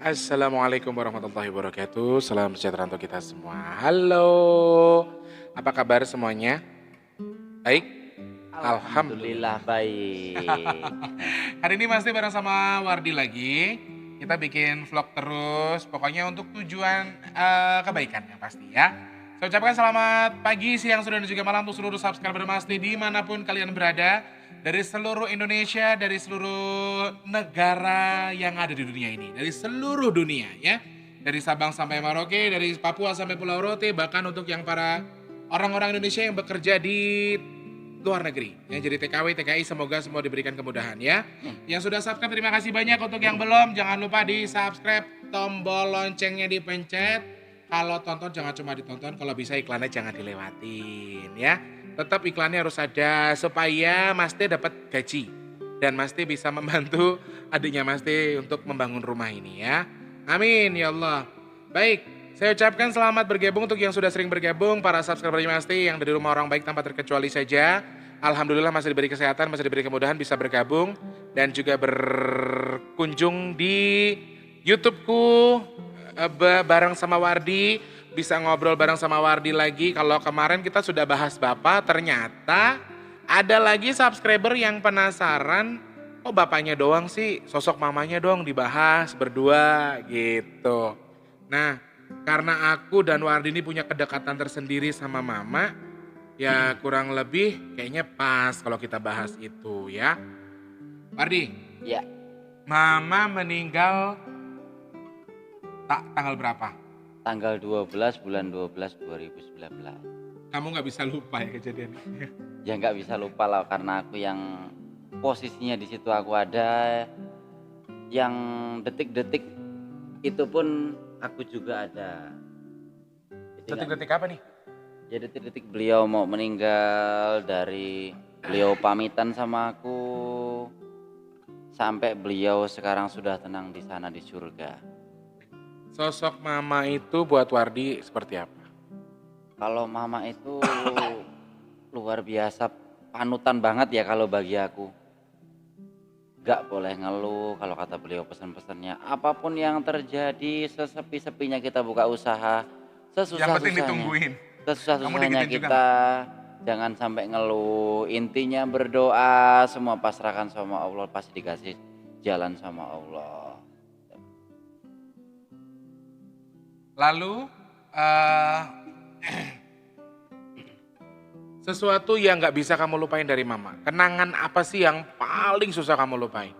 Assalamualaikum warahmatullahi wabarakatuh. Salam sejahtera untuk kita semua. Halo, apa kabar semuanya? Baik? Alhamdulillah Alhamdulillah. baik. Hari ini masih bareng sama Wardi lagi. Kita bikin vlog terus, pokoknya untuk tujuan kebaikan yang pasti ya. Saya ucapkan selamat pagi, siang, sore, dan juga malam untuk seluruh subscriber Masdi dimanapun kalian berada. Dari seluruh Indonesia, dari seluruh negara yang ada di dunia ini. Dari seluruh dunia ya. Dari Sabang sampai Merauke, dari Papua sampai Pulau Rote, bahkan untuk yang para orang-orang Indonesia yang bekerja di luar negeri. Yang jadi TKW, TKI semoga semua diberikan kemudahan ya. Yang sudah subscribe terima kasih banyak, untuk yang belum jangan lupa di subscribe, tombol loncengnya dipencet. Kalau tonton jangan cuma ditonton, kalau bisa iklannya jangan dilewatin ya. Tetap iklannya harus ada supaya Mas T dapat gaji. Dan Mas T bisa membantu adiknya Mas T untuk membangun rumah ini ya. Amin ya Allah. Baik, saya ucapkan selamat bergabung untuk yang sudah sering bergabung, para subscriber Mas T yang dari rumah orang baik tanpa terkecuali saja. Alhamdulillah masih diberi kesehatan, masih diberi kemudahan bisa bergabung dan juga berkunjung di YouTubeku bareng sama Wardi, bisa ngobrol bareng sama Wardi lagi. Kalau kemarin kita sudah bahas Bapak, ternyata ada lagi subscriber yang penasaran, kok bapaknya doang sih, sosok mamanya dong dibahas berdua gitu. Nah, karena aku dan Wardi ini punya kedekatan tersendiri sama mama, ya kurang lebih kayaknya pas kalau kita bahas itu ya. Wardi, Ya, mama meninggal tanggal berapa? tanggal 12 bulan 12 2019. Kamu nggak bisa lupa ya kejadiannya. Ya nggak bisa lupa lah karena aku yang posisinya di situ aku ada, yang detik-detik itu pun aku juga ada. Jadi Detik-detik apa nih? ya detik-detik beliau mau meninggal, dari beliau pamitan sama aku sampai beliau sekarang sudah tenang di sana di surga. Sosok mama itu buat Wardi seperti apa? Kalau mama itu luar biasa, panutan banget ya kalau bagi aku. Gak boleh ngeluh kalau kata beliau pesan-pesannya. Apapun yang terjadi, sesepi-sepinya kita buka usaha, Yang penting sesusah-susahnya, ditungguin. Kamu sesusah-susahnya digituin juga nggak? kita jangan sampai ngeluh. Intinya berdoa, semua pasrahkan sama Allah, pasti dikasih jalan sama Allah. Lalu eh sesuatu yang nggak bisa kamu lupain dari mama. Kenangan apa sih yang paling susah kamu lupain?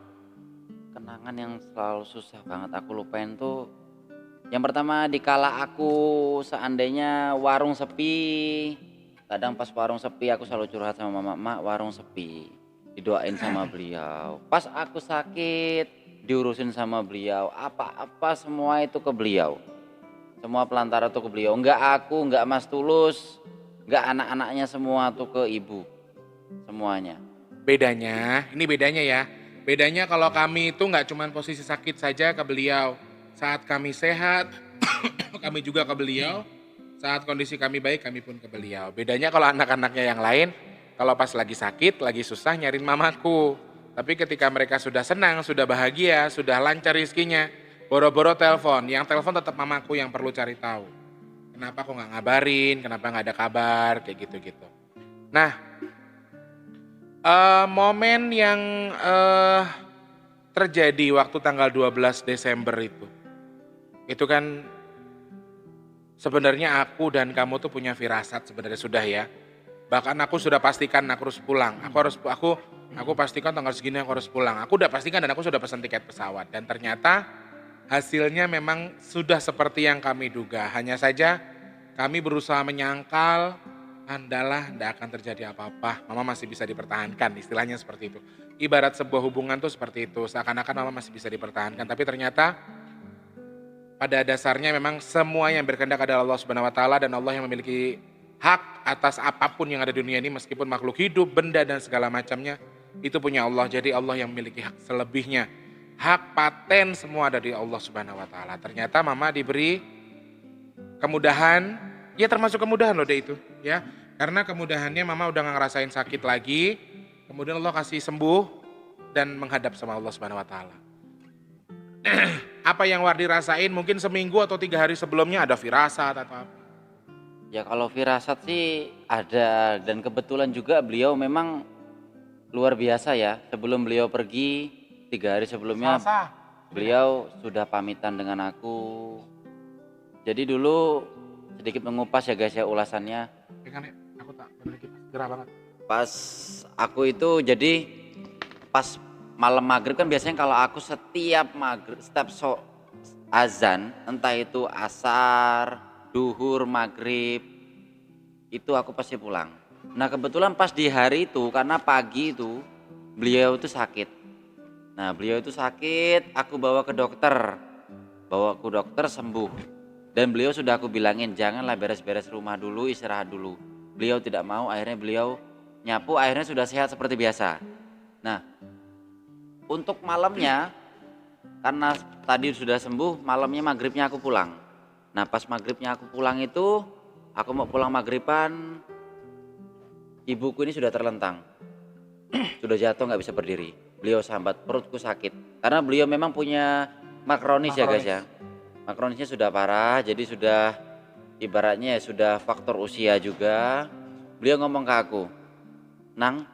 Kenangan yang selalu susah banget aku lupain tuh, yang pertama dikala aku seandainya warung sepi, kadang pas warung sepi aku selalu curhat sama mama, "Mak, warung sepi." Didoain sama beliau. Pas aku sakit, diurusin sama beliau. Apa-apa semua itu ke beliau. Semua pelantara tuh ke beliau. Enggak aku, enggak Mas Tulus, enggak anak-anaknya, semua tuh ke ibu. Semuanya. Bedanya, ini bedanya ya. Bedanya kalau kami itu nggak cuma posisi sakit saja ke beliau. Saat kami sehat, kami juga ke beliau. Saat kondisi kami baik, kami pun ke beliau. Bedanya kalau anak-anaknya yang lain, kalau pas lagi sakit, lagi susah nyariin mamaku. Tapi ketika mereka sudah senang, sudah bahagia, sudah lancar rizkinya, boro-boro telepon. Yang telepon tetap mamaku yang perlu cari tahu. Kenapa kok nggak ngabarin, kenapa nggak ada kabar, kayak gitu-gitu. Nah, momen yang terjadi waktu tanggal 12 Desember itu kan sebenarnya aku dan kamu tuh punya firasat sebenarnya sudah ya. Bahkan aku sudah pastikan aku harus pulang. Aku pastikan tanggal segini aku harus pulang. Aku udah pastikan dan aku sudah pesan tiket pesawat dan ternyata hasilnya memang sudah seperti yang kami duga. Hanya saja kami berusaha menyangkal, andalah tidak akan terjadi apa-apa. Mama masih bisa dipertahankan, istilahnya seperti itu. Ibarat sebuah hubungan tuh seperti itu, seakan-akan mama masih bisa dipertahankan. Tapi ternyata pada dasarnya memang semua yang berkehendak adalah Allah Subhanahu wa taala dan Allah yang memiliki hak atas apapun yang ada di dunia ini meskipun makhluk hidup, benda dan segala macamnya itu punya Allah. Jadi Allah yang memiliki hak selebihnya. Hak paten semua ada di Allah Subhanahu wa taala. Ternyata mama diberi kemudahan, ya termasuk kemudahan loh deh itu, ya. Karena kemudahannya mama udah gak ngerasain sakit lagi, kemudian Allah kasih sembuh dan menghadap sama Allah Subhanahu wa taala. apa yang Wardi rasain mungkin seminggu atau 3 hari sebelumnya ada firasat atau apa? Ya kalau firasat sih ada dan kebetulan juga beliau memang luar biasa ya. Sebelum beliau pergi 3 hari sebelumnya Selasa. beliau sudah pamitan dengan aku. Jadi dulu sedikit mengupas ya guys ya ulasannya. Pegang ya, aku tak bener kipas, gerah banget. Pas aku itu jadi pas malam maghrib kan biasanya kalau aku setiap maghrib, setiap azan, entah itu asar, duhur, maghrib, itu aku pasti pulang. Nah kebetulan pas di hari itu karena pagi itu beliau itu sakit. Nah beliau itu sakit, aku bawa ke dokter sembuh. Dan beliau sudah aku bilangin janganlah beres-beres rumah dulu, istirahat dulu. Beliau tidak mau, akhirnya beliau nyapu, akhirnya sudah sehat seperti biasa. Nah untuk malamnya karena tadi sudah sembuh, malamnya maghribnya aku pulang. Nah pas maghribnya aku pulang itu, aku mau pulang maghriban, ibuku ini sudah terlentang, sudah jatuh nggak bisa berdiri. Beliau sambat, perutku sakit. Karena beliau memang punya makronis ya guys ya. Makronisnya sudah parah, jadi sudah ibaratnya ya sudah faktor usia juga. Beliau ngomong ke aku, Nang,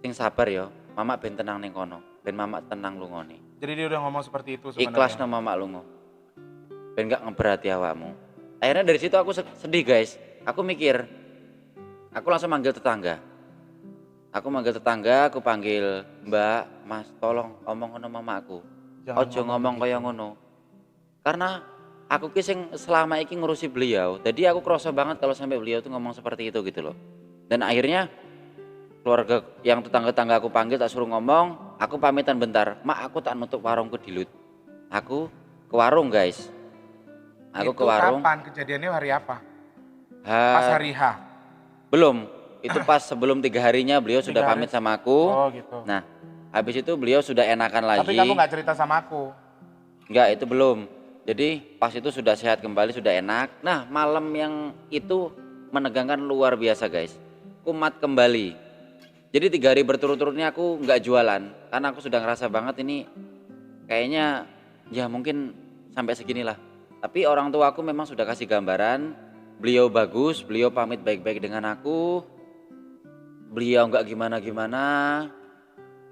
sing sabar yo, mama ben tenang ning kono, ben mama tenang lungone. Jadi dia udah ngomong seperti itu sebenarnya. Ikhlas no mama lungo, ben gak ngeberati awakmu. Akhirnya dari situ aku sedih guys. Aku mikir, aku langsung manggil tetangga. Aku panggil Mbak, Mas, tolong omong ngono mamaku. Jangan Ojo ngomong begitu. kaya ngono. Karena aku ki sing selama iki ngurusi beliau, jadi aku kerasa banget kalau sampai beliau tuh ngomong seperti itu gitu loh. Dan akhirnya keluarga yang tetangga-tetangga aku panggil tak suruh ngomong, aku pamitan bentar. Mak, aku tak nutup warungku di Lut. Aku ke warung guys. Aku Itu ke warung. kapan kejadiannya, hari apa? Ha, Pas hari H. belum. Itu pas sebelum 3 harinya beliau sudah 3 hari. pamit sama aku. Oh gitu. Nah, habis itu beliau sudah enakan lagi. Tapi kamu nggak cerita sama aku. Enggak, itu belum. Jadi pas itu sudah sehat kembali, sudah enak. Nah, malam yang itu menegangkan luar biasa guys. Kumat kembali. Jadi 3 hari berturut-turutnya aku nggak jualan. Karena aku sudah ngerasa banget ini kayaknya ya mungkin sampai seginilah. Tapi orang tua aku memang sudah kasih gambaran. Beliau bagus, beliau pamit baik-baik dengan aku. Beliau nggak gimana-gimana.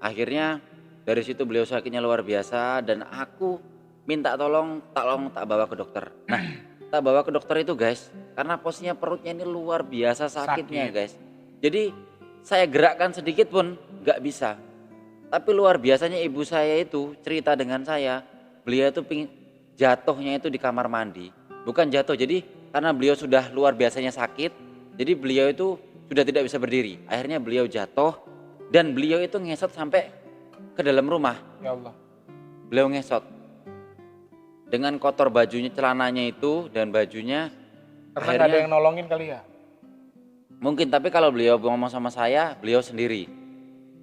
Akhirnya dari situ beliau sakitnya luar biasa dan aku minta tolong tak bawa ke dokter. Nah, tak bawa ke dokter itu guys, karena posisinya perutnya ini luar biasa sakitnya guys. Jadi saya gerakkan sedikit pun nggak bisa. Tapi luar biasanya ibu saya itu cerita dengan saya, beliau itu jatuhnya itu di kamar mandi. Bukan jatuh, jadi karena beliau sudah luar biasanya sakit, jadi beliau itu sudah tidak bisa berdiri. Akhirnya beliau jatuh dan beliau itu ngesot sampai ke dalam rumah. Ya Allah. Beliau ngesot dengan kotor bajunya, celananya itu dan bajunya. Karena Akhirnya nggak ada yang nolongin kali ya. mungkin, tapi kalau beliau ngomong sama saya, beliau sendiri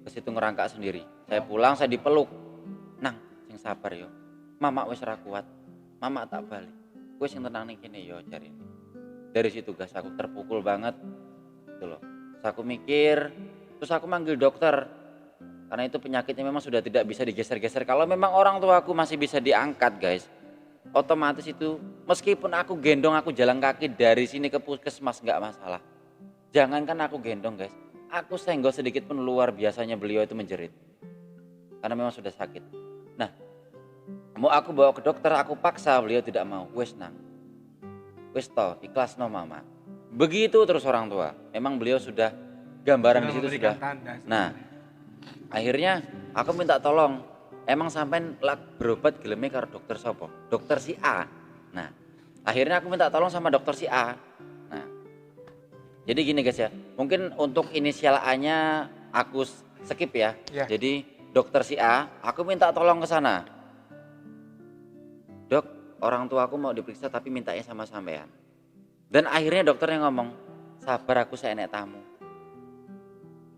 ke situ ngerangkak sendiri. Saya pulang, saya dipeluk. Nang, sing sabar yo. Mama wis ra kuat. Mama tak balik. Wis sing tenang ning kene yo jare. Dari situ guys aku terpukul banget. Gitu loh. Terus aku mikir, terus aku manggil dokter. Karena itu penyakitnya memang sudah tidak bisa digeser-geser. Kalau memang orang tua aku masih bisa diangkat guys, otomatis itu meskipun aku gendong, aku jalan kaki dari sini ke puskesmas nggak masalah. Jangankan aku gendong guys, aku senggol sedikit pun luar biasanya beliau itu menjerit. Karena memang sudah sakit. Nah, mau aku bawa ke dokter, aku paksa, beliau tidak mau. Wes nang, wes toh, ikhlas no mama. Begitu terus orang tua. Memang beliau sudah gambaran di situ sudah. Nah, akhirnya aku minta tolong. Emang sampai berobat geleme karo dokter sopo? Dokter si A. Nah, akhirnya aku minta tolong sama dokter si A. Nah, jadi gini guys ya. Mungkin untuk inisial A-nya aku skip ya. Ya. Jadi dokter si A, aku minta tolong ke sana. Dok, orang tua aku mau diperiksa tapi mintanya sama sampean. Dan akhirnya dokternya ngomong, sabar aku seenek tamu.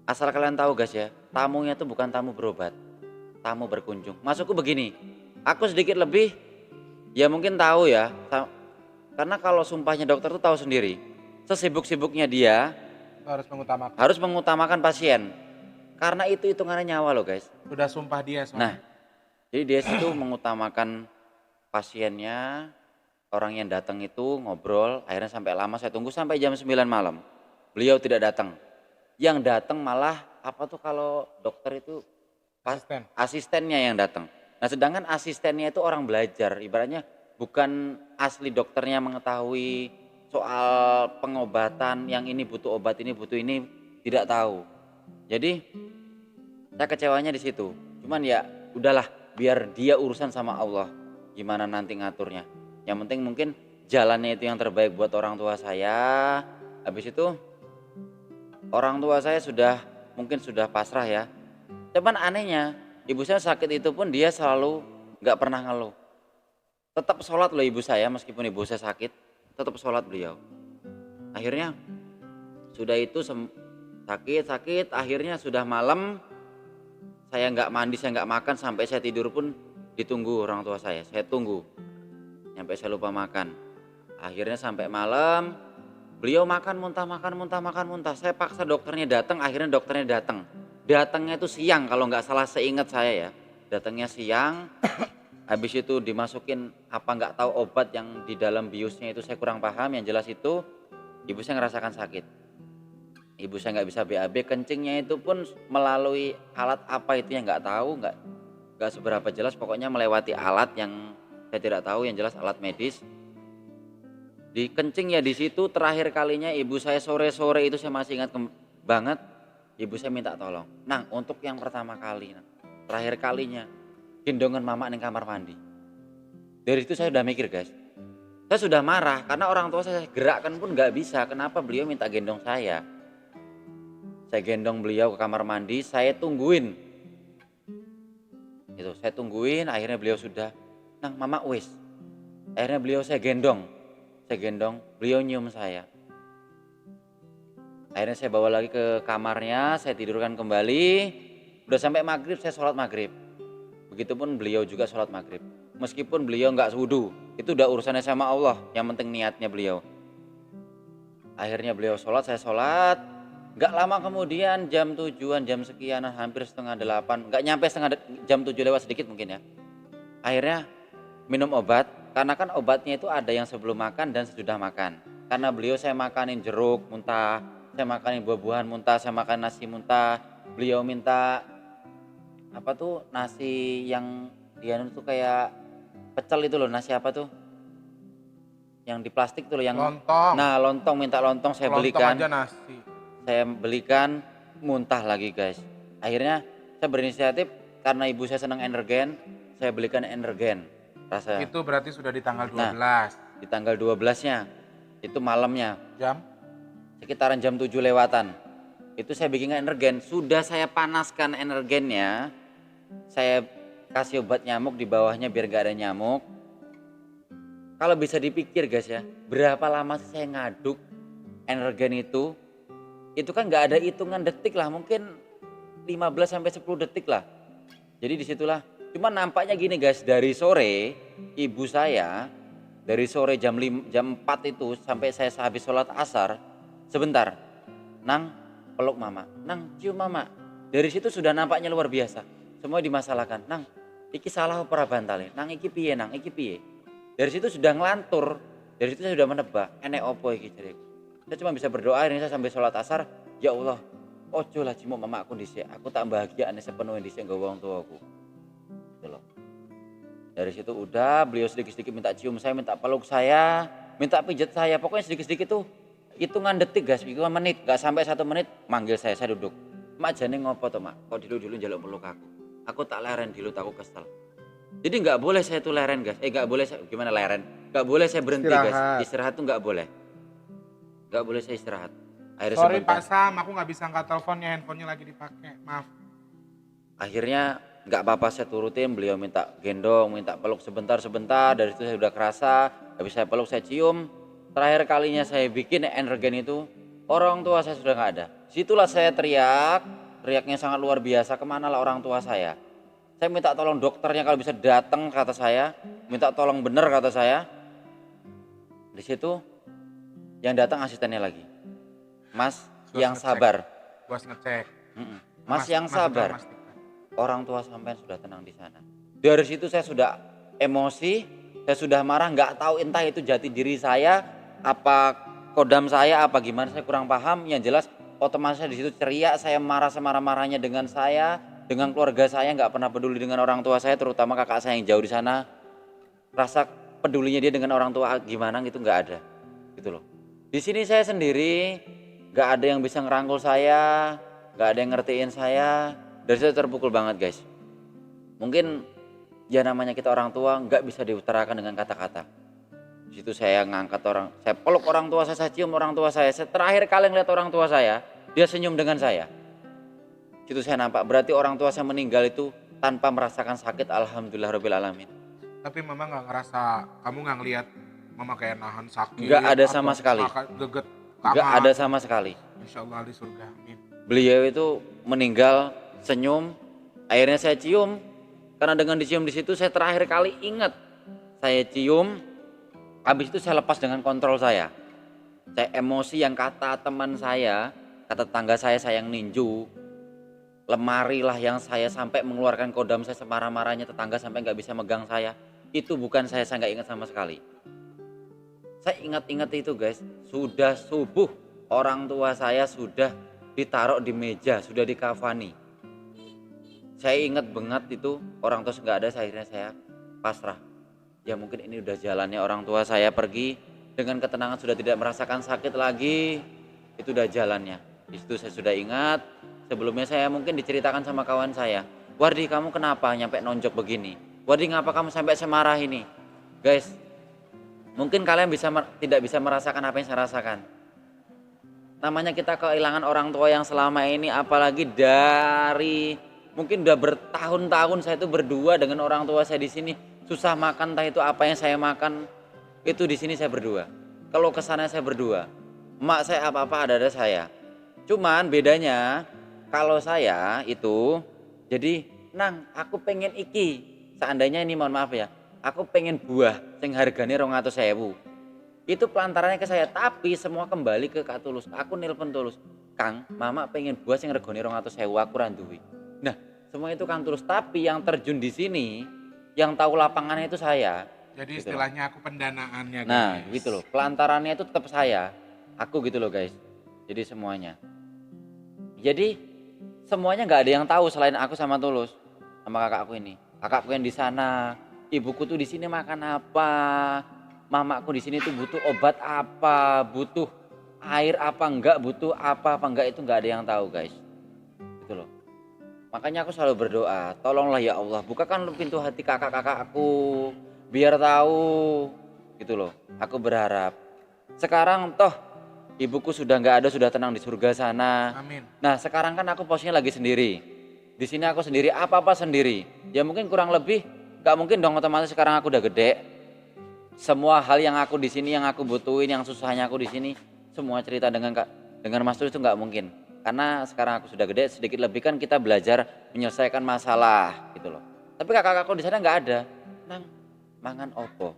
Asal kalian tahu guys ya, tamunya tuh bukan tamu berobat, tamu berkunjung. Maksudku begini, aku sedikit lebih, ya mungkin tahu ya, karena kalau sumpahnya dokter tuh tahu sendiri, sesibuk-sibuknya dia harus mengutamakan pasien, karena itu hitungannya nyawa loh guys. Sudah sumpah dia soalnya. Nah, Jadi dia situ mengutamakan pasiennya, orang yang datang itu ngobrol, akhirnya sampai lama saya tunggu sampai jam 9 malam. Beliau tidak datang. Yang datang malah apa tuh kalau dokter itu Asisten. asistennya yang datang. Nah, sedangkan asistennya itu orang belajar, ibaratnya bukan asli dokternya mengetahui soal pengobatan, yang ini butuh obat ini butuh ini, tidak tahu. Jadi saya kecewanya di situ. Cuman ya udahlah, biar dia urusan sama Allah. Gimana nanti ngaturnya. Yang penting mungkin jalannya itu yang terbaik buat orang tua saya. Habis itu orang tua saya mungkin sudah pasrah ya. Cuman anehnya, ibu saya sakit itu pun dia selalu nggak pernah ngeluh. Tetap sholat loh ibu saya, meskipun ibu saya sakit, tetap sholat beliau. Akhirnya sudah itu sakit, akhirnya sudah malam, saya nggak mandi, saya nggak makan, sampai saya tidur pun ditunggu orang tua saya tunggu. Sampai saya lupa makan. Akhirnya sampai malam, beliau makan muntah. Saya paksa dokternya datang, akhirnya dokternya datang. Datangnya itu siang kalau nggak salah, seingat saya ya. Datangnya siang, habis itu dimasukin apa nggak tahu obat yang di dalam biusnya itu saya kurang paham. Yang jelas itu ibu saya ngerasakan sakit. Ibu saya nggak bisa BAB, kencingnya itu pun melalui alat apa itu yang nggak tahu, nggak seberapa jelas. Pokoknya melewati alat yang saya tidak tahu, yang jelas alat medis. Di kencing ya di situ terakhir kalinya ibu saya sore-sore itu saya masih ingat banget. Ibu saya minta tolong, Nang, untuk yang pertama kali, Nang, terakhir kalinya gendongan mama di kamar mandi. Dari itu saya udah mikir guys, saya sudah marah karena orang tua saya gerakkan pun nggak bisa. Kenapa beliau minta gendong saya? Saya gendong beliau ke kamar mandi, saya tungguin. Itu saya tungguin, akhirnya beliau sudah, Nang, mama wis. Akhirnya beliau saya gendong, beliau nyium saya. Akhirnya saya bawa lagi ke kamarnya, saya tidurkan kembali. Udah sampai maghrib, saya sholat maghrib. Begitupun beliau juga sholat maghrib. Meskipun beliau nggak wudu, itu udah urusannya sama Allah. Yang penting niatnya beliau. Akhirnya beliau sholat, saya sholat. Nggak lama kemudian jam 7-an, jam sekian, hampir setengah 8. Nggak nyampe jam 7 lewat sedikit mungkin ya. Akhirnya minum obat. Karena kan obatnya itu ada yang sebelum makan dan sesudah makan. Karena beliau saya makanin jeruk muntah, saya makanin buah-buahan muntah, saya makan nasi muntah. Beliau minta apa tuh nasi yang dia tuh kayak pecel itu loh, nasi apa tuh? Yang di plastik tuh loh yang Lontong. Nah, lontong, minta lontong saya Lontong belikan. aja nasi. Saya belikan, muntah lagi guys. Akhirnya saya berinisiatif karena ibu saya senang energen, saya belikan energen. Rasa Itu berarti sudah di tanggal 12. Nah, di tanggal 12-nya, itu malamnya, Jam? sekitaran jam 7 lewatan. Itu saya bikin energen, sudah saya panaskan energennya, saya kasih obat nyamuk di bawahnya biar gak ada nyamuk. Kalau bisa dipikir guys ya, berapa lama sih saya ngaduk energen itu kan gak ada hitungan detik lah, mungkin 15-10 detik lah. Jadi disitulah, cuma nampaknya gini guys, dari sore ibu saya, dari sore jam 4 itu sampai saya habis sholat asar, sebentar, Nang peluk mama, Nang cium mama. Dari situ sudah nampaknya luar biasa. Semua dimasalahkan, Nang iki salah opera bantale, Nang iki piye, Nang iki piye. Dari situ sudah ngelantur, dari situ saya sudah menebak, enek opo iki jariku. Saya cuma bisa berdoa, ini saya sampai sholat asar, ya Allah, ojo lah cimo mama aku dhisik, aku tak bahagia ane sepenuhnya dhisik nggawa wong tuaku. Gitu loh. Dari situ udah beliau sedikit-sedikit minta cium saya, minta peluk saya, minta pijat saya, pokoknya sedikit-sedikit tuh hitungan detik guys, hitungan menit, gak sampai 1 menit manggil saya duduk. Mak jane ngopo to mak, kok dulu njaluk peluk aku tak leren dulu, aku kesel. Jadi gak boleh saya tuh leren guys, gak boleh saya, gimana leren, gak boleh saya berhenti guys, istirahat tuh gak boleh saya istirahat. Akhirnya Sorry sebentar. Pak Sam, aku nggak bisa angkat teleponnya, handphonenya lagi dipakai, maaf. Akhirnya nggak apa-apa saya turutin, beliau minta gendong, minta peluk sebentar, dari itu saya udah kerasa, habis saya peluk saya cium. Terakhir kalinya saya bikin energen itu, orang tua saya sudah nggak ada. Situlah saya teriaknya sangat luar biasa, kemana lah orang tua saya. Saya minta tolong dokternya kalau bisa datang kata saya, minta tolong bener kata saya. Di situ yang datang asistennya lagi, Mas yang sabar. Gua ngecek. Mas yang sabar. Mas, Orang tua sampean sudah tenang di sana. Dari situ saya sudah emosi, saya sudah marah, nggak tahu entah itu jati diri saya, apa kodam saya, apa gimana saya kurang paham. Yang jelas otomatis di situ ceria, saya marah semarah-marahnya dengan saya, dengan keluarga saya, nggak pernah peduli dengan orang tua saya, terutama kakak saya yang jauh di sana. Rasa pedulinya dia dengan orang tua gimana gitu nggak ada, gitu loh. Di sini saya sendiri, nggak ada yang bisa ngerangkul saya, nggak ada yang ngertiin saya. Dari situ terpukul banget guys. Mungkin ya namanya kita orang tua nggak bisa diutarakan dengan kata-kata. Di situ saya ngangkat orang, saya peluk orang tua saya cium orang tua saya. Saya terakhir kali ngeliat orang tua saya, dia senyum dengan saya. Di situ saya nampak berarti orang tua saya meninggal itu tanpa merasakan sakit. Alhamdulillahirabbil alamin. Tapi mama nggak ngerasa, kamu nggak ngeliat mama kayak nahan sakit? Nggak ada atau sama sekali. Geget Nggak tangan? ada sama sekali. Insya Allah di surga, amin. Beliau itu meninggal senyum, akhirnya saya cium. Karena dengan dicium di situ saya terakhir kali ingat, saya cium, habis itu saya lepas dengan kontrol saya. Saya emosi yang kata teman saya, kata tetangga saya yang ninju, lemari lah yang saya sampai mengeluarkan kodam saya semarah-marahnya, tetangga sampai nggak bisa megang saya. Itu bukan saya nggak ingat sama sekali. Saya ingat-ingat itu guys, sudah subuh orang tua saya sudah ditaruh di meja, sudah dikafani. Saya ingat banget itu orang tua nggak ada, akhirnya saya pasrah. Ya mungkin ini udah jalannya orang tua saya pergi dengan ketenangan, sudah tidak merasakan sakit lagi. Itu udah jalannya. Di situ saya sudah ingat. Sebelumnya saya mungkin diceritakan sama kawan saya, Wardi kamu kenapa nyampe nonjok begini? Wardi ngapa kamu sampai semarah ini? Guys, mungkin kalian tidak bisa merasakan apa yang saya rasakan. Namanya kita kehilangan orang tua yang selama ini, apalagi dari mungkin udah bertahun-tahun saya itu berdua dengan orang tua saya di sini, susah makan entah itu apa yang saya makan itu di sini saya berdua. Kalau ke sana saya berdua. Emak saya apa-apa ada saya. Cuman bedanya kalau saya itu jadi nang aku pengen iki. Seandainya ini mohon maaf ya, aku pengen buah sing hargane 200.000. Itu pelantarannya ke saya, tapi semua kembali ke Kak Tulus. Aku nelpon Tulus, Kang, mama pengen buah sing regane 200.000, aku ra duwe. Nah, semua itu Kang Tulus, tapi yang terjun di sini, yang tahu lapangannya itu saya. Jadi Gitu istilahnya aku pendanaannya guys. nah, gitu loh. Pelantarannya itu tetap saya. Aku gitu loh, guys. Jadi semuanya. Jadi semuanya nggak ada yang tahu selain aku sama Tulus, sama kakakku ini. Kakakku yang di sana, ibuku tuh di sini makan apa, mamaku di sini tuh butuh obat apa, butuh air apa enggak, butuh apa enggak, itu nggak ada yang tahu guys. Gitu loh. Makanya aku selalu berdoa, tolonglah ya Allah, bukakan pintu hati kakak-kakak aku biar tahu. Gitu loh. Aku berharap. Sekarang toh ibuku sudah nggak ada, sudah tenang di surga sana. Amin. Nah sekarang kan aku posisinya lagi sendiri. Di sini aku sendiri, apa-apa sendiri. Ya mungkin kurang lebih, nggak mungkin dong otomatis sekarang aku udah gede. Semua hal yang aku di sini, yang aku butuhin, yang susahnya aku di sini, semua cerita dengan Mas Tulus itu nggak mungkin. Karena sekarang aku sudah gede, sedikit lebih kan kita belajar menyelesaikan masalah gitu loh. Tapi kakak-kakakku di sana nggak ada. Nang, mangan opo?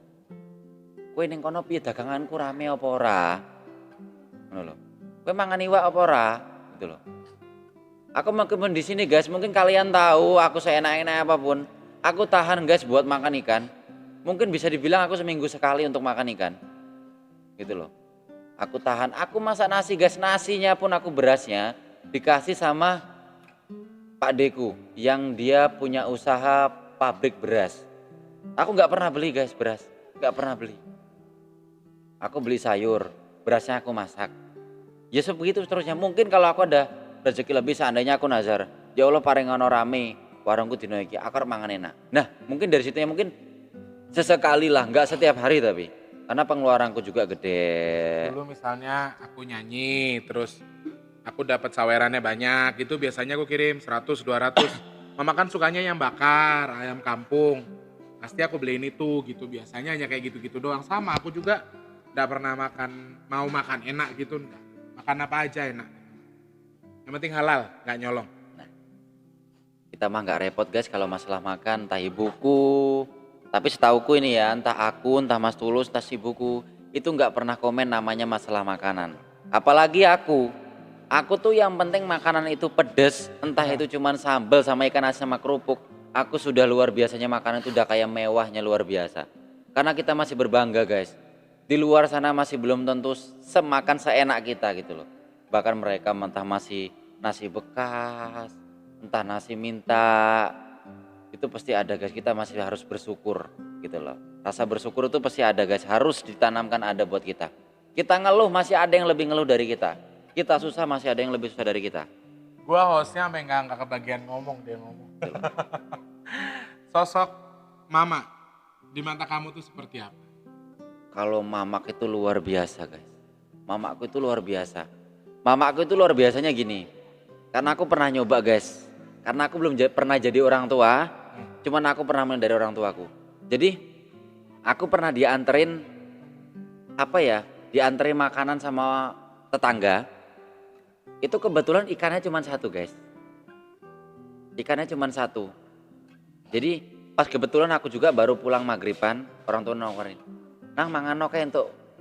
Kowe ning kono piye daganganku rame apa ora? Ngono lho. Kowe mangan iwak apa ora? Gitu loh. Aku mungkin di sini guys, mungkin kalian tahu aku seenak-enak apapun, aku tahan guys buat makan ikan. Mungkin bisa dibilang aku seminggu sekali untuk makan ikan. Gitu loh. Aku tahan, aku masak nasi guys, nasinya pun aku berasnya dikasih sama Pak Deku yang dia punya usaha pabrik beras. Aku nggak pernah beli guys beras, nggak pernah beli. Aku beli sayur, berasnya aku masak. Ya sebegitu seterusnya. Mungkin kalau aku ada rezeki lebih, seandainya aku nazar, ya Allah paringono rame warungku dino iki aku arep mangan enak. Nah, mungkin dari situ ya, mungkin sesekali lah, nggak setiap hari tapi karena pengeluaranku juga gede. Dulu misalnya aku nyanyi, terus aku dapat sawerannya banyak, itu biasanya aku kirim 100, 200. Mama kan sukanya yang bakar, ayam kampung. Pasti aku beliin itu gitu, biasanya hanya kayak gitu-gitu doang. Sama aku juga nggak pernah mau makan enak gitu, enggak. Makan apa aja enak. Yang penting halal, nggak nyolong. Nah, kita mah nggak repot guys kalau masalah makan, entah ibuku. Tapi setauku ini ya, entah aku, entah Mas Tulus, entah ibuku, itu nggak pernah komen namanya masalah makanan. Apalagi aku tuh yang penting makanan itu pedes, entah itu cuman sambal sama ikan asin sama kerupuk. aku sudah luar biasanya makanan itu udah kayak mewahnya luar biasa. Karena kita masih berbangga guys. Di luar sana masih belum tentu semakan seenak kita gitu loh. Bahkan mereka mentah masih nasi bekas, entah nasi minta, itu pasti ada guys. Kita masih harus bersyukur gitu loh. Rasa bersyukur itu pasti ada guys, harus ditanamkan ada buat kita. Kita ngeluh masih ada yang lebih ngeluh dari kita. Kita susah masih ada yang lebih susah dari kita. Gua hostnya sampai nggak kebagian ngomong, dia ngomong. Sosok mama di mata kamu tuh seperti apa? Kalau mamak itu luar biasa guys. Mamaku itu luar biasa. Mamaku itu luar biasanya gini. Karena aku pernah nyoba guys. Karena aku belum pernah jadi orang tua. Cuman aku pernah melihat dari orang tuaku. Jadi aku pernah dianterin dianterin makanan sama tetangga. Itu kebetulan ikannya cuma satu guys. Ikannya cuma satu. Jadi pas kebetulan aku juga baru pulang maghriban, orang tua nawarin, nang mangan oke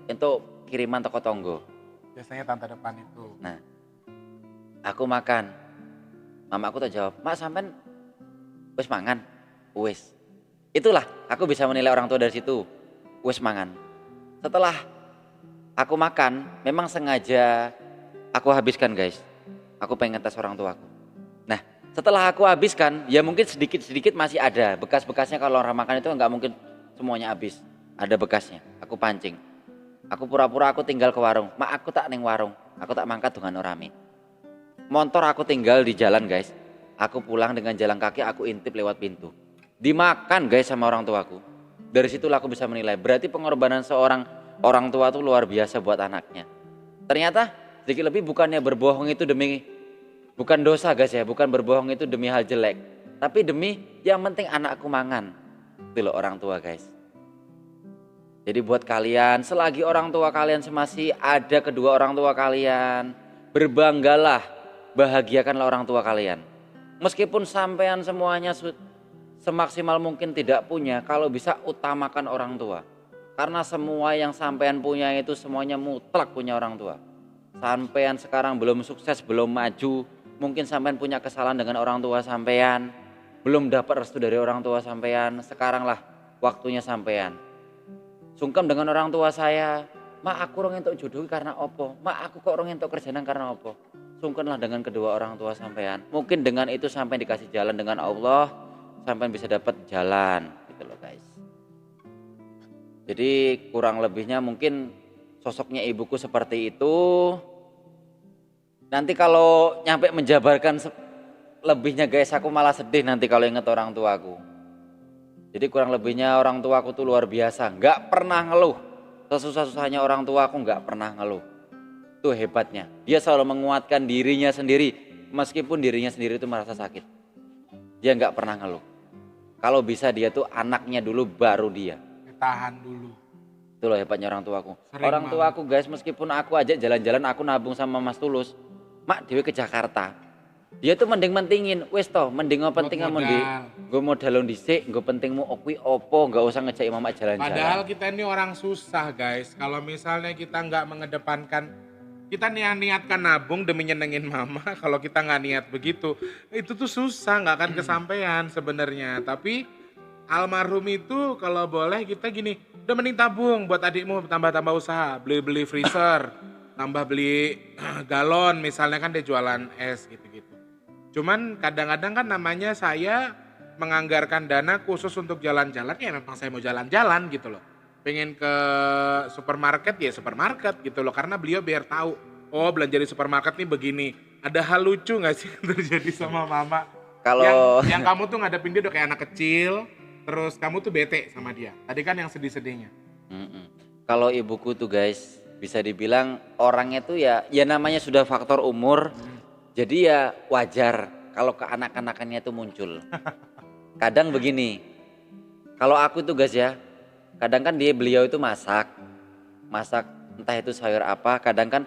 untuk kiriman toko tonggo. Biasanya tante depan itu. Nah, aku makan. Mama aku tuh jawab, mak sampean wis mangan? Wis. Itulah aku bisa menilai orang tua dari situ. Wis mangan. Setelah aku makan, memang sengaja aku habiskan guys. Aku pengen tes orang tuaku. Nah, setelah aku habiskan, ya mungkin sedikit-sedikit masih ada. Bekas-bekasnya kalau orang makan itu nggak mungkin semuanya habis. Ada bekasnya. Aku pancing. Aku pura-pura aku tinggal ke warung. Mak aku tak neng warung. Aku tak mangkat dengan orami. Motor aku tinggal di jalan guys. Aku pulang dengan jalan kaki, aku intip lewat pintu. Dimakan guys sama orang tuaku. Dari situlah aku bisa menilai. Berarti pengorbanan seorang orang tua itu luar biasa buat anaknya. Ternyata sedikit lebih bukannya berbohong itu bukan dosa guys ya. Bukan berbohong itu demi hal jelek. Tapi demi yang penting anakku mangan. Itu loh orang tua guys. Jadi buat kalian, selagi orang tua kalian masih ada kedua orang tua kalian, berbanggalah, bahagiakanlah orang tua kalian. Meskipun sampean semuanya semaksimal mungkin tidak punya, kalau bisa utamakan orang tua. Karena semua yang sampean punya itu semuanya mutlak punya orang tua. Sampean sekarang belum sukses, belum maju, mungkin sampean punya kesalahan dengan orang tua sampean, belum dapat restu dari orang tua sampean, sekaranglah waktunya sampean. Sungkem dengan orang tua saya, mak aku orang entuk jodoh karena opo, mak aku kok orang entuk kerjaan karena opo. Sungkenlah dengan kedua orang tua sampean. Mungkin dengan itu sampai dikasih jalan dengan Allah, sampai bisa dapat jalan gitu loh guys. Jadi kurang lebihnya mungkin sosoknya ibuku seperti itu. Nanti kalau nyampe menjabarkan lebihnya guys, aku malah sedih nanti kalau ingat orang tuaku. Jadi kurang lebihnya orang tua aku tuh luar biasa, nggak pernah ngeluh. Sesusah-susahnya orang tua aku nggak pernah ngeluh. Itu hebatnya. Dia selalu menguatkan dirinya sendiri, meskipun dirinya sendiri itu merasa sakit. Dia nggak pernah ngeluh. Kalau bisa dia tuh anaknya dulu baru dia. Tahan dulu. Itu loh hebatnya orang tuaku. Sering Orang tuaku guys, meskipun aku ajak jalan-jalan, aku nabung sama Mas Tulus. Mak dewe ke Jakarta. Dia tuh mending mentingin, wis toh, mending penting kamu di, gue modal dhisik, gue pentingmu okwi opo, nggak usah ngejak mama jalan-jalan. Padahal kita ini orang susah guys. Kalau misalnya kita nggak mengedepankan, kita niatkan nabung demi nyenengin mama. Kalau kita nggak niat begitu, itu tuh susah, nggak akan kesampaian sebenarnya. Tapi almarhum itu kalau boleh kita gini, udah mending tabung buat adikmu tambah-tambah usaha, beli-beli freezer, tambah beli galon, misalnya kan dia jualan es gitu-gitu. Cuman kadang-kadang kan namanya saya menganggarkan dana khusus untuk jalan-jalan, ya memang saya mau jalan-jalan gitu loh. Pengen ke supermarket ya supermarket gitu loh, karena beliau biar tahu, oh belanja di supermarket nih begini. Ada hal lucu gak sih yang terjadi sama mama? Kalau yang kamu tuh ngadepin dia udah kayak anak kecil, terus kamu tuh bete sama dia. Tadi kan yang sedih-sedihnya. Kalau ibuku tuh guys, bisa dibilang orangnya tuh ya namanya sudah faktor umur. Jadi ya wajar kalau ke anak-anakannya itu muncul. Kadang begini, kalau aku tuh guys ya, kadang kan beliau itu masak entah itu sayur apa, kadang kan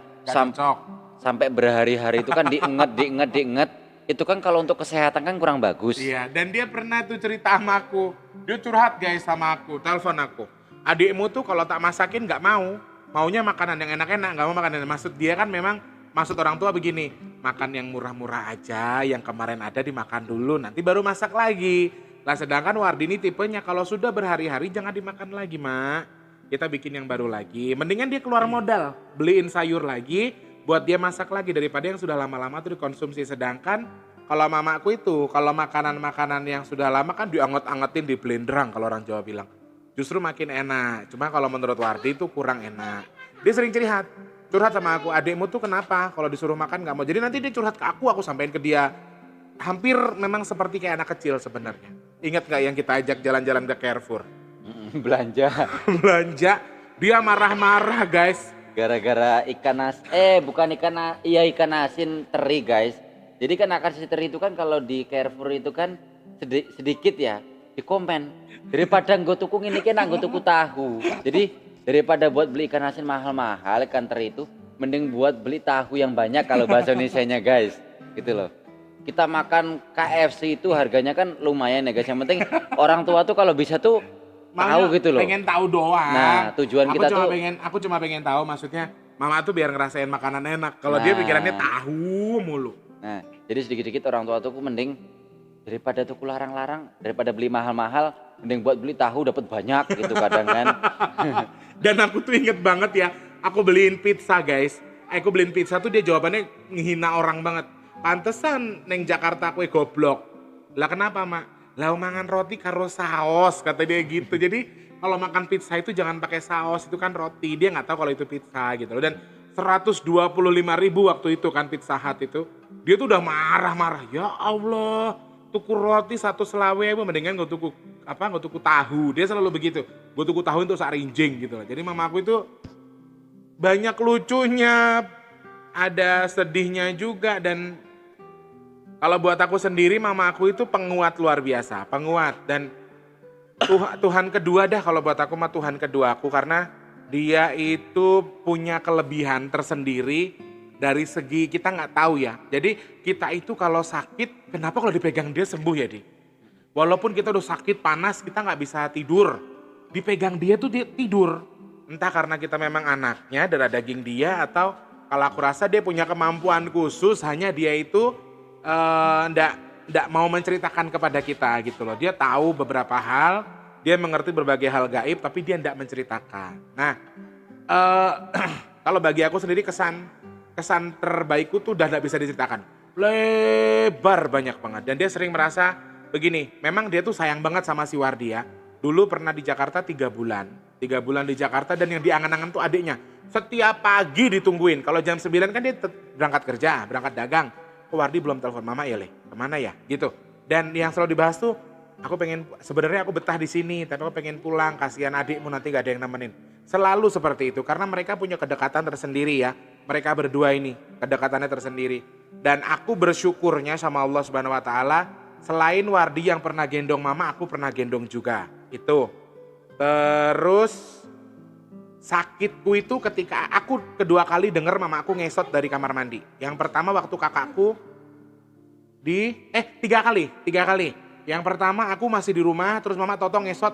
sampai berhari-hari itu kan diinget. Itu kan kalau untuk kesehatan kan kurang bagus. Iya, dan dia pernah tuh cerita sama aku, dia curhat guys sama aku, telepon aku. Adikmu tuh kalau tak masakin nggak mau, maunya makanan yang enak-enak, nggak mau makanan yang maksud dia kan memang. Maksud orang tua begini, makan yang murah-murah aja, yang kemarin ada dimakan dulu, nanti baru masak lagi. Lah sedangkan Wardi ini tipenya kalau sudah berhari-hari jangan dimakan lagi, Mak. Kita bikin yang baru lagi. Mendingan dia keluar modal, beliin sayur lagi buat dia masak lagi daripada yang sudah lama-lama tuh dikonsumsi. Sedangkan kalau mamaku itu, kalau makanan-makanan yang sudah lama kan dianget-angetin di blenderang kalau orang Jawa bilang. Justru makin enak. Cuma kalau menurut Wardi itu kurang enak. Dia sering curhat sama aku, adekmu tuh kenapa kalau disuruh makan nggak mau. Jadi nanti dia curhat ke aku sampein ke dia. Hampir memang seperti kayak anak kecil sebenarnya. Ingat nggak yang kita ajak jalan-jalan ke Carrefour? Belanja. Belanja, dia marah-marah guys. Gara-gara ikan asin teri guys. Jadi kan ikan asin teri itu kan kalau di Carrefour itu kan sedikit ya, di komen. Daripada gue tuku ini kan gue tuku tahu. Jadi daripada buat beli ikan asin mahal-mahal ikan teri itu, mending buat beli tahu yang banyak kalau bahasa Indonesianya guys. Gitu loh. Kita makan KFC itu harganya kan lumayan ya guys. Yang penting orang tua tuh kalau bisa tuh tahu gitu loh. Pengen tahu doang. Nah, tujuan kita tuh aku cuma pengen tahu maksudnya mama tuh biar ngerasain makanan enak. Kalau dia pikirannya tahu mulu. Nah, jadi sedikit-sedikit orang tua tuh mending daripada tuh larang-larang, daripada beli mahal-mahal, mending buat beli tahu dapat banyak gitu kadang kan. Dan aku tuh inget banget ya, aku beliin pizza guys. Aku beliin pizza tuh dia jawabannya ngehina orang banget. Pantesan neng Jakarta kue goblok. Lah kenapa mak? Lah mangan roti karo saos kata dia gitu. Jadi kalau makan pizza itu jangan pakai saos, itu kan roti. Dia nggak tahu kalau itu pizza gitu loh. Dan 125.000 waktu itu kan Pizza Hut itu. Dia tuh udah marah-marah. Ya Allah, tuku roti 1,20 mendingan gue tuku tahu. Dia selalu begitu. Gue tuku tahu itu sarinjing gitu loh. Jadi mamaku itu banyak lucunya, ada sedihnya juga. Dan kalau buat aku sendiri mama aku itu penguat luar biasa, penguat. Dan Tuhan kedua dah kalau buat aku mah Tuhan kedua aku, karena dia itu punya kelebihan tersendiri dari segi kita nggak tahu ya. Jadi kita itu kalau sakit, kenapa kalau dipegang dia sembuh ya Di? Walaupun kita udah sakit panas kita nggak bisa tidur, dipegang dia tuh dia tidur. Entah karena kita memang anaknya, darah daging dia, atau kalau aku rasa dia punya kemampuan khusus, hanya dia itu ndak mau menceritakan kepada kita gitu loh. Dia tahu beberapa hal, dia mengerti berbagai hal gaib, tapi dia ndak menceritakan. Nah, kalau bagi aku sendiri kesan terbaikku tuh udah ndak bisa diceritakan. Lebar banyak banget. Dan dia sering merasa begini, memang dia tuh sayang banget sama si Wardi ya. Dulu pernah di Jakarta 3 bulan. 3 bulan di Jakarta dan yang diangan-angan tuh adiknya. Setiap pagi ditungguin. Kalau jam 9 kan dia berangkat kerja, berangkat dagang. Kok Wardi belum telepon mama ya Le? Kemana ya? Gitu. Dan yang selalu dibahas tuh, sebenarnya aku betah di sini, tapi aku pengen pulang, kasihan adikmu nanti gak ada yang nemenin. Selalu seperti itu, karena mereka punya kedekatan tersendiri ya. Mereka berdua ini, kedekatannya tersendiri. Dan aku bersyukurnya sama Allah Subhanahu Wa Taala, selain Wardi yang pernah gendong mama, aku pernah gendong juga. Itu. Terus sakitku itu ketika aku kedua kali dengar mama aku ngesot dari kamar mandi. Yang pertama waktu kakakku 3 kali. Yang pertama aku masih di rumah, terus mama toto ngesot,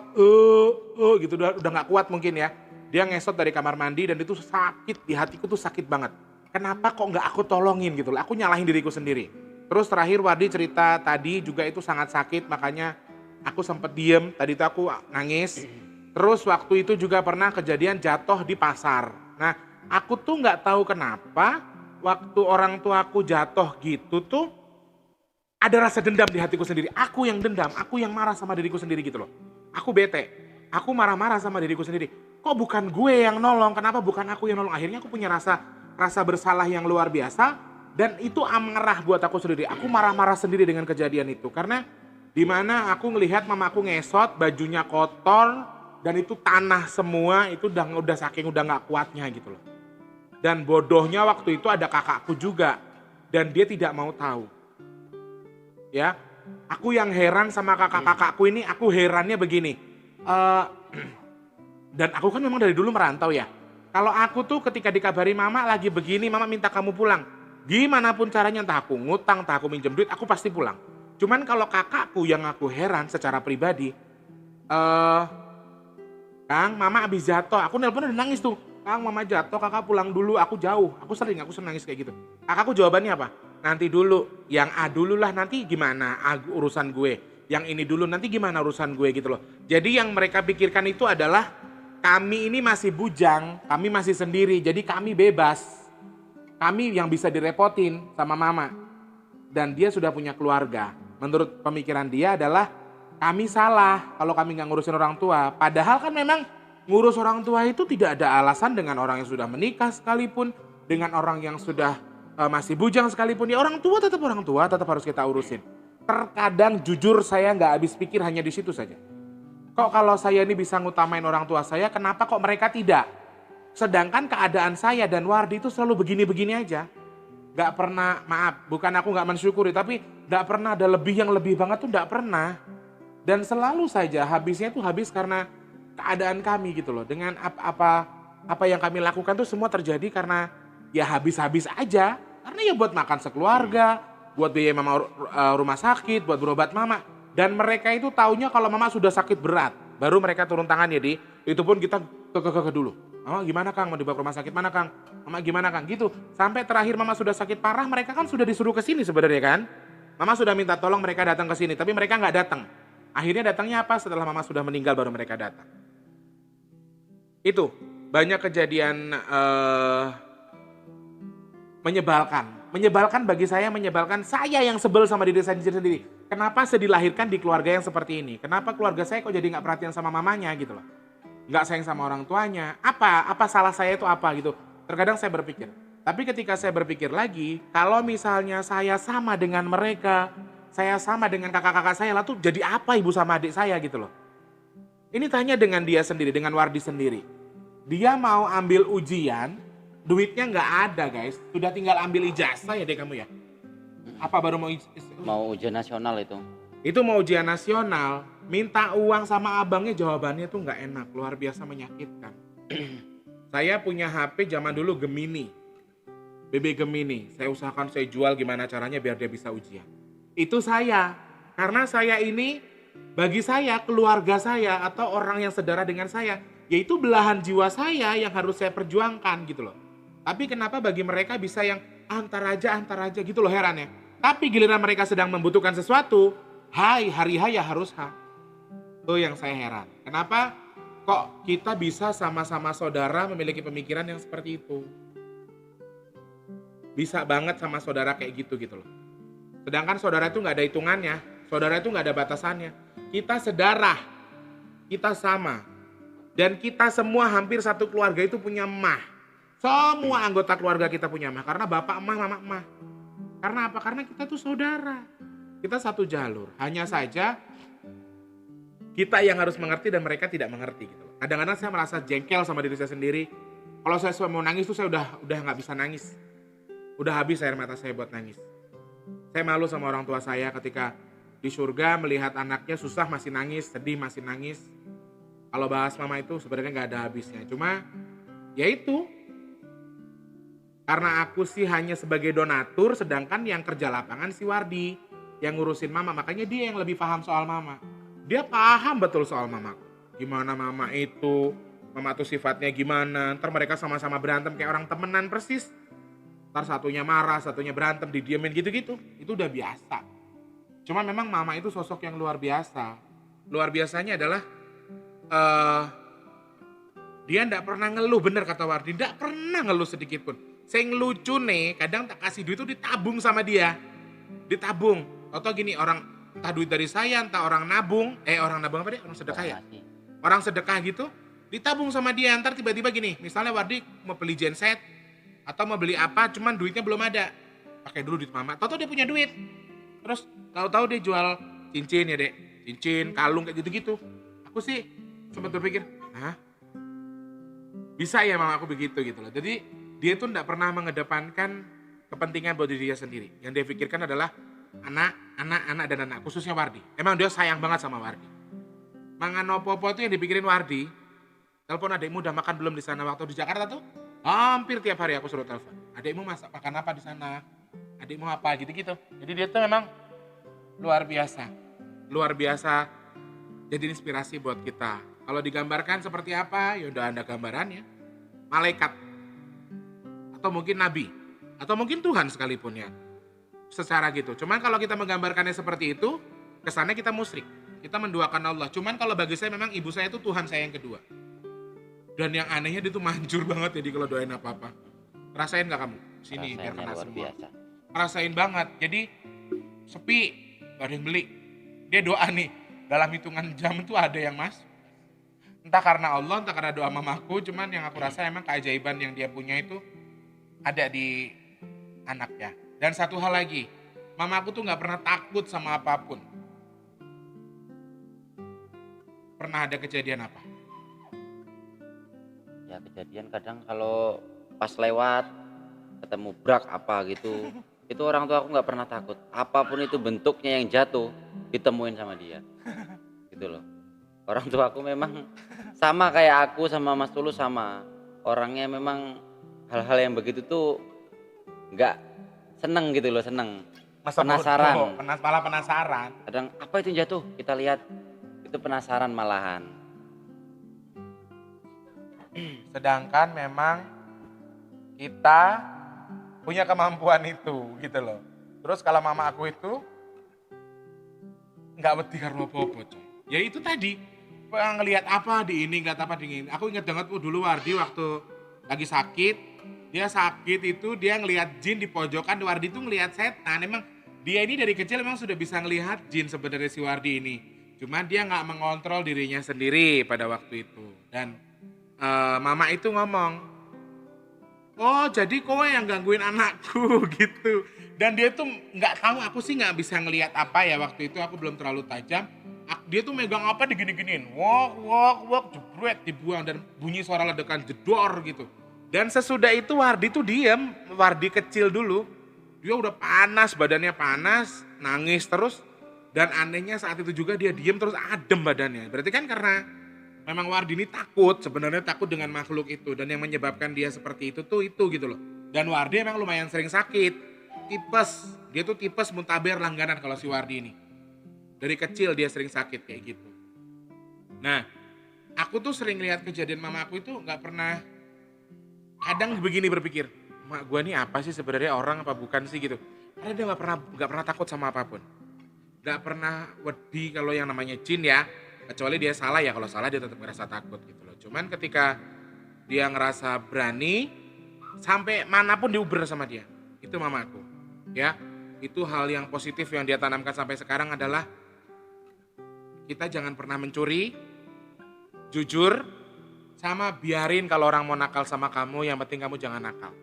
gitu udah nggak kuat mungkin ya. Dia ngesot dari kamar mandi dan itu sakit, di hatiku tuh sakit banget. Kenapa kok nggak aku tolongin gitu loh, aku nyalahin diriku sendiri. Terus terakhir Wardi cerita tadi juga itu sangat sakit, makanya aku sempet diem, tadi itu aku nangis. Terus waktu itu juga pernah kejadian jatuh di pasar. Nah aku tuh nggak tahu kenapa waktu orang tua aku jatuh gitu tuh ada rasa dendam di hatiku sendiri. Aku yang dendam, aku yang marah sama diriku sendiri gitu loh. Aku bete, aku marah-marah sama diriku sendiri. Kok bukan gue yang nolong, kenapa bukan aku yang nolong? Akhirnya aku punya rasa bersalah yang luar biasa. Dan itu amarah buat aku sendiri. Aku marah-marah sendiri dengan kejadian itu. Karena dimana aku ngelihat mama aku ngesot, bajunya kotor. Dan itu tanah semua, itu udah saking udah gak kuatnya gitu loh. Dan bodohnya waktu itu ada kakakku juga. Dan dia tidak mau tahu. Ya, aku yang heran sama kakak-kakakku ini, aku herannya begini. Dan aku kan memang dari dulu merantau ya. Kalau aku tuh ketika dikabari mama lagi begini, mama minta kamu pulang. Gimana pun caranya, entah aku ngutang, entah aku minjem duit, aku pasti pulang. Cuman kalau kakakku yang aku heran secara pribadi, Kang, mama abis jatuh, aku nelpon udah nangis tuh. Kang, mama jatuh, kakak pulang dulu, aku jauh. Aku sering nangis kayak gitu. Kakakku jawabannya apa? Nanti dulu, yang A dulu lah, nanti gimana urusan gue. yang ini dulu, nanti gimana urusan gue gitu loh. Jadi yang mereka pikirkan itu adalah kami ini masih bujang, kami masih sendiri, jadi kami bebas. Kami yang bisa direpotin sama mama. Dan dia sudah punya keluarga. Menurut pemikiran dia adalah kami salah kalau kami nggak ngurusin orang tua. Padahal kan memang ngurus orang tua itu tidak ada alasan dengan orang yang sudah menikah sekalipun, dengan orang yang sudah masih bujang sekalipun. Ya orang tua, tetap harus kita urusin. Terkadang jujur saya nggak habis pikir hanya di situ saja. Kok kalau saya ini bisa ngutamain orang tua saya, kenapa kok mereka tidak? Sedangkan keadaan saya dan Wardi itu selalu begini-begini aja. Gak pernah, maaf, bukan aku gak mensyukuri, tapi gak pernah ada lebih yang lebih banget tuh gak pernah. Dan selalu saja habisnya tuh habis karena keadaan kami gitu loh. Dengan apa yang kami lakukan tuh semua terjadi karena ya habis-habis aja. Karena ya buat makan sekeluarga, buat biaya mama rumah sakit, buat berobat mama. Dan mereka itu taunya kalau mama sudah sakit berat, baru mereka turun tangan ya di. Itu pun kita ke dulu. Mama gimana Kang, mau dibawa ke rumah sakit mana Kang? Mama gimana Kang? Gitu. Sampai terakhir mama sudah sakit parah, mereka kan sudah disuruh ke sini sebenarnya kan. Mama sudah minta tolong mereka datang ke sini, tapi mereka nggak datang. Akhirnya datangnya apa? Setelah mama sudah meninggal baru mereka datang. Itu banyak kejadian menyebalkan. Menyebalkan bagi saya, menyebalkan saya yang sebel sama diri saya sendiri. Kenapa saya dilahirkan di keluarga yang seperti ini? Kenapa keluarga saya kok jadi nggak perhatian sama mamanya gitu loh? Nggak sayang sama orang tuanya. Apa salah saya itu apa gitu? Terkadang saya berpikir. Tapi ketika saya berpikir lagi, kalau misalnya saya sama dengan mereka, saya sama dengan kakak-kakak saya, lalu jadi apa ibu sama adik saya gitu loh. Ini tanya dengan dia sendiri, dengan Wardi sendiri. Dia mau ambil ujian, duitnya nggak ada guys. Sudah tinggal ambil ijazah ya deh kamu ya. Apa baru Mau ujian nasional itu. Itu mau ujian nasional, minta uang sama abangnya, jawabannya tuh nggak enak, luar biasa menyakitkan. Saya punya HP zaman dulu Gemini, BB Gemini. Saya usahakan saya jual gimana caranya biar dia bisa ujian. Itu saya, karena saya ini, bagi saya, keluarga saya atau orang yang sedara dengan saya, yaitu belahan jiwa saya yang harus saya perjuangkan gitu loh. Tapi kenapa bagi mereka bisa yang antar aja gitu loh, heran ya. Tapi giliran mereka sedang membutuhkan sesuatu, hari H ya harus H. Itu yang saya heran. Kenapa kok kita bisa sama-sama saudara memiliki pemikiran yang seperti itu? Bisa banget sama saudara kayak gitu loh. Sedangkan saudara itu gak ada hitungannya. Saudara itu gak ada batasannya. Kita sedarah. Kita sama. Dan kita semua hampir satu keluarga itu punya emah. Semua anggota keluarga kita punya emah. Karena bapak emah, mama emah. Karena apa? Karena kita tuh saudara. Kita satu jalur. Hanya saja kita yang harus mengerti dan mereka tidak mengerti gitu. Kadang-kadang saya merasa jengkel sama diri saya sendiri. Kalau saya mau nangis tuh saya udah nggak bisa nangis. Udah habis air mata saya buat nangis. Saya malu sama orang tua saya ketika di surga melihat anaknya susah masih nangis, sedih masih nangis. Kalau bahas mama itu sebenarnya nggak ada habisnya. Cuma ya itu. Karena aku sih hanya sebagai donatur, sedangkan yang kerja lapangan si Wardi yang ngurusin mama. Makanya dia yang lebih paham soal mama. Dia paham betul soal mama. Gimana mama itu sifatnya gimana. Ntar mereka sama-sama berantem kayak orang temenan persis. Ntar satunya marah, satunya berantem, didiemin gitu-gitu. Itu udah biasa. Cuma memang mama itu sosok yang luar biasa. Luar biasanya adalah dia nggak pernah ngeluh, bener kata Wardi. Nggak pernah ngeluh sedikit pun. Yang lucu nih, kadang tak kasih duit itu ditabung sama dia. Ditabung. Atau gini, orang entah duit dari saya, entah orang nabung. Orang nabung apa deh? Orang sedekah ya? Orang sedekah gitu, ditabung sama dia. Ntar tiba-tiba gini, misalnya Wardi mau beli genset, atau mau beli apa, cuman duitnya belum ada. Pakai dulu duit mama. Tahu-tahu dia punya duit. Terus tahu-tahu dia jual cincin ya dek. Cincin, kalung kayak gitu-gitu. Aku sih sempat berpikir, hah? Bisa ya mama aku begitu gitu loh. Jadi dia tuh gak pernah mengedepankan kepentingan buat dirinya sendiri. Yang dia pikirkan adalah anak, dan anak. Khususnya Wardi. Emang dia sayang banget sama Wardi. Mangan opo-opo itu yang dipikirin Wardi. Telepon adikmu udah makan belum di sana waktu di Jakarta tuh? Hampir tiap hari aku suruh telepon. Adikmu makan apa di sana? Adikmu apa gitu-gitu. Jadi dia tuh memang luar biasa. Luar biasa jadi inspirasi buat kita. Kalau digambarkan seperti apa? Ya udah ada gambarannya. Malaikat. Atau mungkin nabi, atau mungkin Tuhan sekalipun ya. Secara gitu. Cuman kalau kita menggambarkannya seperti itu, kesannya kita musyrik. Kita menduakan Allah. Cuman kalau bagi saya memang ibu saya itu Tuhan saya yang kedua. Dan yang anehnya dia tuh manjur banget jadi kalau doain apa-apa. Rasain gak kamu? Sini biar Rasanya kena luar semua. biasa. Rasain banget. Jadi sepi, gak ada yang beli. Dia doa nih, dalam hitungan jam itu ada yang masuk. Entah karena Allah, entah karena doa mamaku, cuman yang aku rasa emang keajaiban yang dia punya itu ada di anaknya. Dan satu hal lagi, mamaku tuh gak pernah takut sama apapun. Pernah ada kejadian apa? Ya kejadian kadang kalau pas lewat ketemu brak apa gitu, itu orang tua aku nggak pernah takut. Apapun itu bentuknya yang jatuh, ditemuin sama dia. Gitu loh. Orang tua aku memang sama kayak aku sama Mas Tulus sama. Orangnya memang hal-hal yang begitu tuh nggak seneng gitu loh, seneng. Masa Penasaran. bodoh, malah penasaran. Kadang apa itu yang jatuh? Kita lihat. Itu penasaran malahan. Sedangkan memang kita punya kemampuan itu gitu loh. Terus kalau mama aku itu nggak wedi karo apa-apa coy. Ya itu tadi ngelihat apa di ini, ngeliat apa di ini. Aku ingat banget dulu Wardi waktu lagi sakit, dia sakit itu dia ngelihat jin di pojokan, Wardi itu ngelihat setan. Emang dia ini dari kecil memang sudah bisa ngelihat jin sebenarnya si Wardi ini. Cuman dia nggak mengontrol dirinya sendiri pada waktu itu. Dan mama itu ngomong, oh jadi kowe yang gangguin anakku gitu. Dan dia tuh nggak tahu, aku sih nggak bisa ngelihat apa ya waktu itu, aku belum terlalu tajam. Dia tuh megang apa digini-giniin, wok, jebret, dibuang dan bunyi suara ledakan jedor gitu. Dan sesudah itu Wardi tuh diem, Wardi kecil dulu, dia udah panas, badannya panas, nangis terus. Dan anehnya saat itu juga dia diem terus adem badannya. Berarti kan karena memang Wardi ini takut, sebenarnya takut dengan makhluk itu. Dan yang menyebabkan dia seperti itu tuh itu gitu loh. Dan Wardi emang lumayan sering sakit. Tipes, dia tuh tipes muntaber langganan kalau si Wardi ini. Dari kecil dia sering sakit kayak gitu. Nah, aku tuh sering lihat kejadian mama aku itu gak pernah, kadang begini berpikir, mak gua nih apa sih sebenarnya, orang apa bukan sih gitu. Karena dia gak pernah takut sama apapun. Gak pernah wedi kalau yang namanya jin ya. Kecuali dia salah ya, kalau salah dia tetap ngerasa takut gitu loh. Cuman ketika dia ngerasa berani, sampai manapun diuber sama dia. Itu mamaku. Ya, itu hal yang positif yang dia tanamkan sampai sekarang adalah kita jangan pernah mencuri, jujur, sama biarin kalau orang mau nakal sama kamu, yang penting kamu jangan nakal.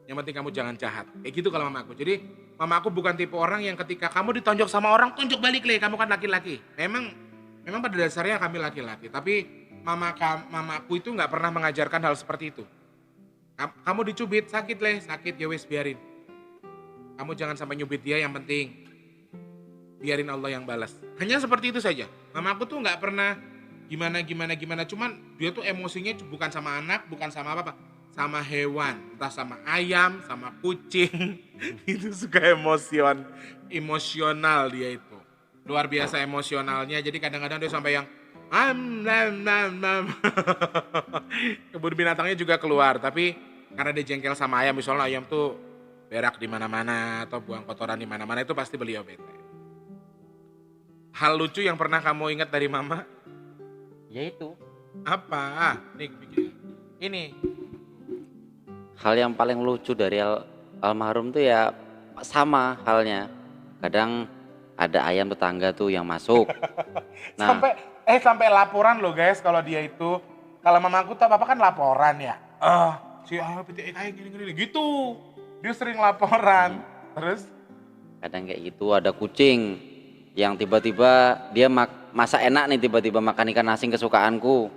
Yang penting kamu jangan jahat. Kayak gitu kalau mamaku. Jadi mamaku bukan tipe orang yang ketika kamu ditonjok sama orang, tonjok balik le, kamu kan laki-laki. Memang pada dasarnya kami laki-laki, tapi mamaku itu nggak pernah mengajarkan hal seperti itu. Kamu dicubit, sakit le, sakit ya wes biarin. Kamu jangan sampai nyubit dia, yang penting biarin Allah yang balas. Hanya seperti itu saja. Mamaku tuh nggak pernah gimana. Cuman dia tuh emosinya bukan sama anak, bukan sama apa-apa, sama hewan, entah sama ayam, sama kucing. Itu suka emosional dia itu. Luar biasa emosionalnya. Jadi kadang-kadang dia sampai yang kebun binatangnya juga keluar. Tapi karena dia jengkel sama ayam, misalnya ayam tuh berak di mana-mana atau buang kotoran di mana-mana, itu pasti beliau bete. Hal lucu yang pernah kamu ingat dari mama? Yaitu Apa? Nih, ini. hal yang paling lucu dari almarhum tuh ya sama halnya. Kadang ada ayam tetangga tuh yang masuk. Nah, sampai laporan loh guys kalau dia itu. Kalau mamaku tuh apa kan laporan ya. Si ayam kayak gini gitu. Dia sering laporan. Terus kadang kayak gitu ada kucing yang tiba-tiba dia masak enak nih, tiba-tiba makan ikan asin kesukaanku.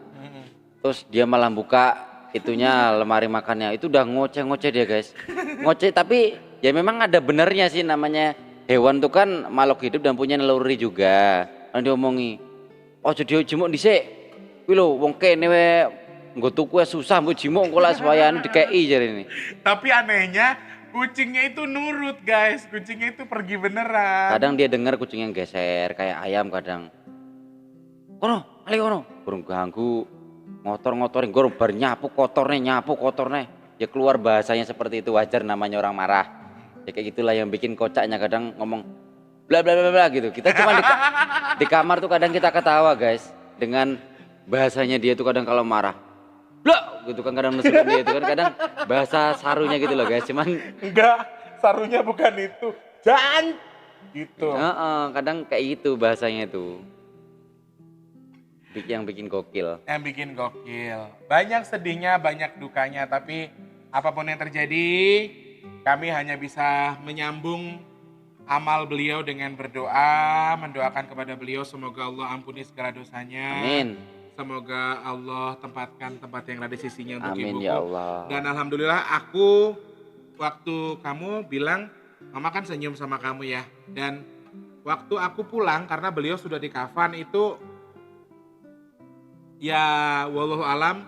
Terus dia malah buka itunya lemari makannya, itu udah ngoceh-ngoceh dia guys. Ngoceh tapi ya memang ada benernya sih, namanya hewan tuh kan makhluk hidup dan punya naluri juga. Kan diomongi, oh jadi jimuk dhisik. Kuwi lho wong kene we nggo tuku susah mbok jimuk engko lah supaya dikei jarene. tapi anehnya kucingnya itu nurut guys, kucingnya itu pergi beneran. Kadang dia dengar kucing yang geser kayak ayam kadang. Kono, ali kono, burung ganggu. Ngotor-ngotorin, gue bar nyapu kotornya. Ya keluar bahasanya seperti itu, wajar namanya orang marah. Ya kayak gitulah yang bikin kocaknya, kadang ngomong, bla bla bla bla gitu. Kita cuma di kamar tuh kadang kita ketawa guys dengan bahasanya dia tuh kadang kalau marah. Bla gitu kan kadang nesukan dia itu kan kadang bahasa sarunya gitu loh guys. Cuman Enggak, sarunya bukan itu. Jangan gitu. kadang kayak gitu bahasanya itu. Yang bikin gokil. Yang bikin gokil. Banyak sedihnya, banyak dukanya, tapi apapun yang terjadi, kami hanya bisa menyambung amal beliau dengan berdoa, mendoakan kepada beliau semoga Allah ampuni segala dosanya. Amin. Semoga Allah tempatkan tempat yang ada di sisinya untuk Amin ibuku. ya Allah. Dan alhamdulillah aku waktu kamu bilang, mama kan senyum sama kamu ya. Dan waktu aku pulang karena beliau sudah di kafan itu ya wallahu alam,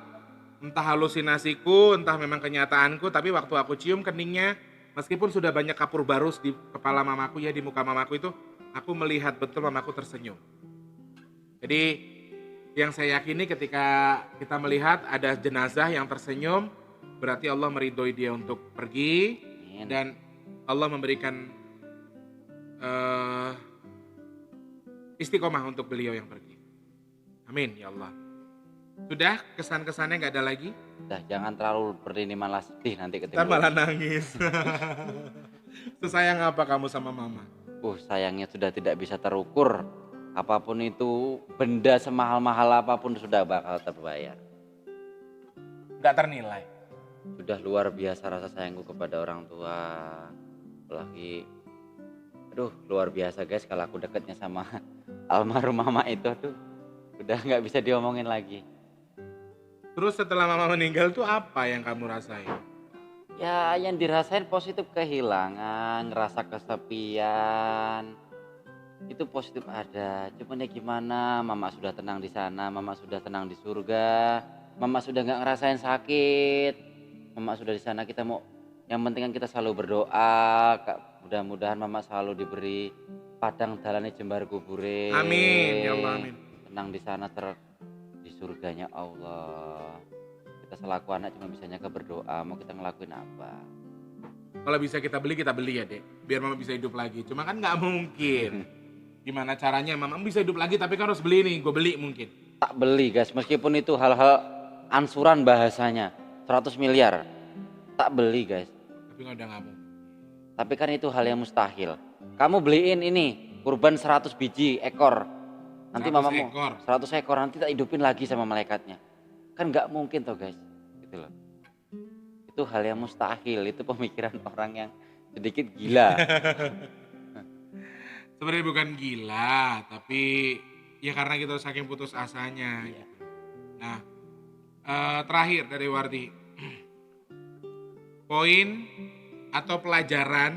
entah halusinasiku, entah memang kenyataanku, tapi waktu aku cium keningnya, meskipun sudah banyak kapur barus di kepala mamaku ya, di muka mamaku itu, aku melihat betul mamaku tersenyum. Jadi yang saya yakini ketika kita melihat ada jenazah yang tersenyum, berarti Allah meridhoi dia untuk pergi. Amin. Dan Allah memberikan istiqomah untuk beliau yang pergi. Amin ya Allah. Sudah kesan-kesannya nggak ada lagi? Dah jangan terlalu berdini malah sedih nanti ketemu. Ntar malah nangis. Sesayang apa kamu sama mama? Sayangnya sudah tidak bisa terukur. Apapun itu benda semahal-mahal apapun sudah bakal terbayar. Nggak ternilai. Sudah luar biasa rasa sayangku kepada orang tua. Apalagi luar biasa guys kalau aku deketnya sama almarhum mama itu udah nggak bisa diomongin lagi. Terus setelah mama meninggal tuh apa yang kamu rasain? Ya yang dirasain positif kehilangan, ngerasa kesepian. Itu positif ada. Cuman ya gimana, mama sudah tenang di sana, mama sudah tenang di surga, mama sudah nggak ngerasain sakit, mama sudah di sana. Kita mau, yang penting kan kita selalu berdoa, mudah-mudahan mama selalu diberi padang dalane jembar kubure. Amin ya Allah, amin. Tenang di sana di surganya Allah. Kita selaku anak cuma bisanya ke berdoa, mau kita ngelakuin apa? Kalau bisa kita beli ya dek, biar mama bisa hidup lagi. Cuma kan nggak mungkin. Gimana caranya mama bisa hidup lagi tapi kan harus beli nih, gue beli mungkin. Tak beli guys, meskipun itu hal-hal ansuran bahasanya 100 miliar. Tak beli guys. Tapi udah nggak mungkin. Tapi kan itu hal yang mustahil. Kamu beliin ini kurban 100 biji ekor. Nanti 100 mamamu ekor. 100 ekor nanti tak hidupin lagi sama malaikatnya. Kan nggak mungkin toh guys. Gitu loh. Itu hal yang mustahil, itu pemikiran orang yang sedikit gila. Sebenarnya bukan gila, tapi ya karena kita saking putus asanya. Iya. Gitu. Nah, terakhir dari Wardi, poin atau pelajaran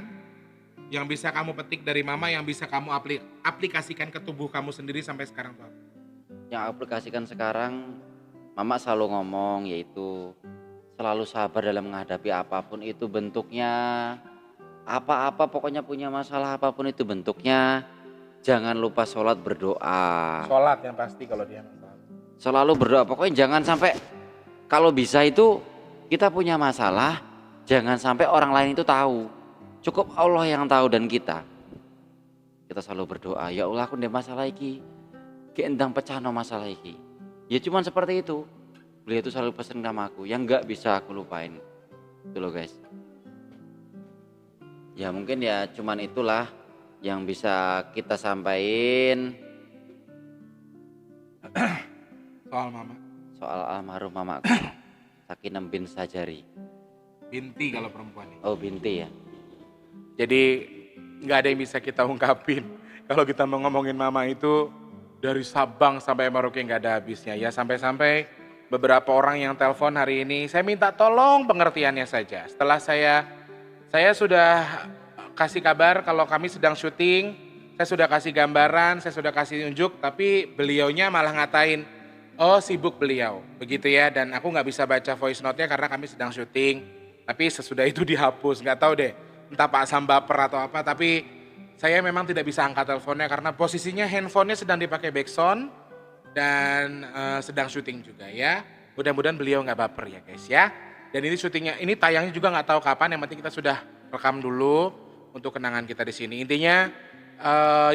yang bisa kamu petik dari mama yang bisa kamu aplikasikan ke tubuh kamu sendiri sampai sekarang tuh apa? Yang aplikasikan sekarang, mama selalu ngomong yaitu selalu sabar dalam menghadapi apapun itu bentuknya. Apa-apa pokoknya punya masalah apapun itu bentuknya, jangan lupa sholat berdoa. Sholat yang pasti kalau dia masalah. Selalu berdoa, pokoknya jangan sampai kalau bisa itu kita punya masalah, jangan sampai orang lain itu tahu. Cukup Allah yang tahu dan kita. Kita selalu berdoa, ya Allah aku ndek masalah iki. Ki endang pecah no masalah iki. Ya cuman seperti itu. Beliau itu selalu pesan sama aku, yang nggak bisa aku lupain. Itu loh guys. Ya mungkin ya cuman itulah yang bisa kita sampaikan Soal mama. soal almarhum mamaku. Sakinah bin Sajari. Binti kalau perempuan ini. Oh binti ya. Jadi nggak ada yang bisa kita ungkapin. Kalau kita mau ngomongin mama itu dari Sabang sampai Merauke nggak ada habisnya ya. Sampai-sampai beberapa orang yang telepon hari ini, saya minta tolong pengertiannya saja. Setelah saya sudah kasih kabar kalau kami sedang syuting, saya sudah kasih gambaran, saya sudah kasih unjuk, tapi beliaunya malah ngatain, oh sibuk beliau, begitu ya. Dan aku nggak bisa baca voice note-nya karena kami sedang syuting, tapi sesudah itu dihapus, nggak tahu deh, entah Pak Sam baper atau apa, tapi saya memang tidak bisa angkat teleponnya karena posisinya handphonenya sedang dipakai backsound dan sedang syuting juga ya. Mudah-mudahan beliau nggak baper ya guys ya. Dan ini syutingnya, ini tayangnya juga nggak tahu kapan. Yang penting kita sudah rekam dulu untuk kenangan kita di sini. Intinya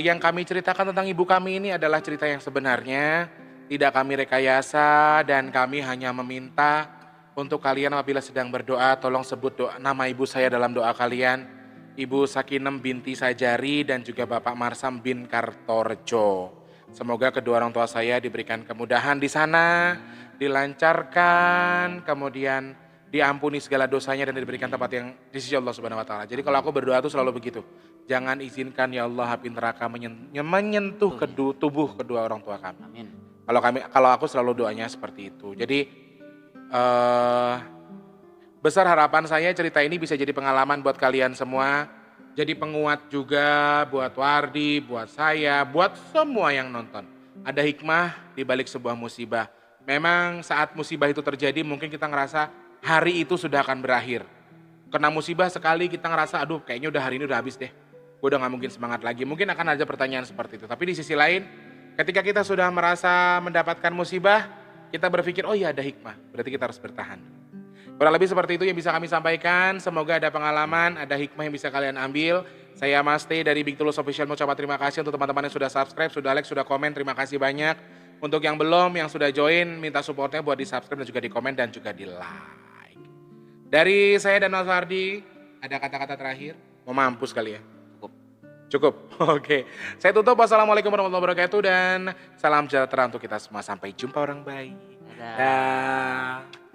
Yang kami ceritakan tentang ibu kami ini adalah cerita yang sebenarnya, tidak kami rekayasa dan kami hanya meminta untuk kalian apabila sedang berdoa, tolong sebut nama ibu saya dalam doa kalian. Ibu Sakinem binti Sajari dan juga Bapak Marsam bin Kartorjo. Semoga kedua orang tua saya diberikan kemudahan di sana, dilancarkan, kemudian diampuni segala dosanya dan diberikan tempat yang di sisi Allah Subhanahu wa taala. Jadi kalau aku berdoa tuh selalu begitu. Jangan izinkan ya Allah api neraka menyentuh tubuh kedua orang tua kami. Amin. Kalau aku selalu doanya seperti itu. Jadi besar harapan saya cerita ini bisa jadi pengalaman buat kalian semua. Jadi penguat juga buat Wardi, buat saya, buat semua yang nonton. Ada hikmah di balik sebuah musibah. Memang saat musibah itu terjadi mungkin kita ngerasa hari itu sudah akan berakhir. Kena musibah sekali kita ngerasa aduh kayaknya udah hari ini udah habis deh. Gue udah gak mungkin semangat lagi. Mungkin akan ada pertanyaan seperti itu. Tapi di sisi lain ketika kita sudah merasa mendapatkan musibah, kita berpikir oh iya ada hikmah. Berarti kita harus bertahan. Kurang lebih seperti itu yang bisa kami sampaikan. Semoga ada pengalaman, ada hikmah yang bisa kalian ambil. Saya Mas T dari Big Tulus Official mengucapkan terima kasih untuk teman-teman yang sudah subscribe, sudah like, sudah komen. Terima kasih banyak. Untuk yang belum, yang sudah join, minta supportnya buat di subscribe dan juga di komen dan juga di like. Dari saya dan Mas Wardi, ada kata-kata terakhir? Mau mampus kali ya? Cukup? Oke. Saya tutup. Wassalamualaikum warahmatullahi wabarakatuh dan salam sejahtera untuk kita semua. Sampai jumpa orang baik. Dadah. Dah.